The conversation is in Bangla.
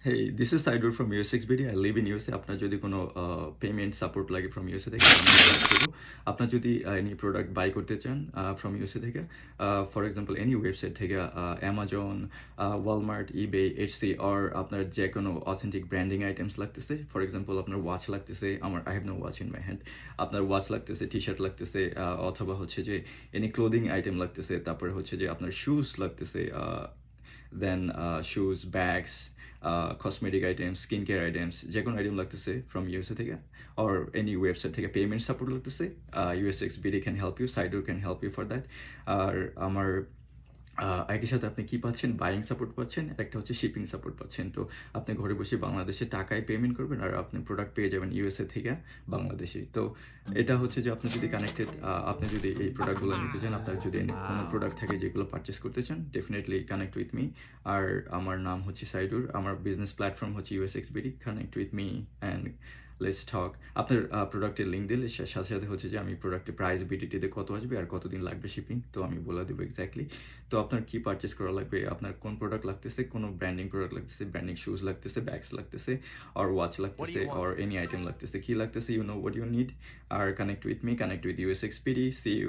Hey, this is Saidul from US6BD. I live in USA. আপনার যদি কোনো পেমেন্ট সাপোর্ট লাগে from USA থেকে আমি হেল্প করব। আপনার যদি any প্রোডাক্ট বাই করতে চান from USA থেকে ফর এক্সাম্পল এনি ওয়েবসাইট থেকে Amazon, Walmart, eBay, Etsy or আপনার যে কোনো অথেন্টিক ব্র্যান্ডিং আইটেমস লাগতেছে ফর এক্সাম্পল আপনার ওয়াচ লাগতেছে আমার I have no watch in my hand আপনার ওয়াচ লাগতেছে টি-শার্ট লাগতেছে অথবা হচ্ছে যে এনি ক্লোদিং আইটেম লাগতেছে তারপরে হচ্ছে যে আপনার শুজ লাগতেছে then shoes bags cosmetic items, skincare items, যে কোনো আইটেম লাগতেছে from USA থেকে or any website থেকে পেমেন্ট সাপোর্ট লাগতেছে US6BD can help you, Saidur can help you for that আর আমার একই সাথে আপনি কি পাচ্ছেন বাইং সাপোর্ট পাচ্ছেন একটা হচ্ছে শিপিং সাপোর্ট পাচ্ছেন তো আপনি ঘরে বসে বাংলাদেশে টাকায় পেমেন্ট করবেন আর আপনি প্রোডাক্ট পেয়ে যাবেন ইউএসএ থেকে বাংলাদেশে তো এটা হচ্ছে যে আপনি যদি কানেক্টেড আপনি যদি এই প্রোডাক্টগুলো নিতে চান আপনার যদি কোনো প্রোডাক্ট থাকে যেগুলো পারচেস করতে চান ডেফিনেটলি কানেক্ট উইথ মি আর আমার নাম হচ্ছে সাইডুর আমার বিজনেস প্ল্যাটফর্ম হচ্ছে US6BD connect with me and let's talk আপনার প্রোডাক্টের লিঙ্ক দিলে সাথে সাথে হচ্ছে যে আমি প্রোডাক্টের প্রাইস বিডিটিতে কত আসবে আর কতদিন লাগবে শিপিং তো আমি বলে দেবো এক্স্যাক্টলি তো আপনার কি পারচেস করা লাগবে আপনার কোন প্রোডাক্ট লাগতেছে কোনো ব্র্যান্ডিং প্রোডাক্ট লাগতেছে ব্র্যান্ডিং শুজ লাগতেছে ব্যাগস লাগতেছে আর ওয়াচ লাগতেছে আর এনি আইটেম লাগতেছে কি লাগতেছে you know what you need আর connect with me connect with US6BD see you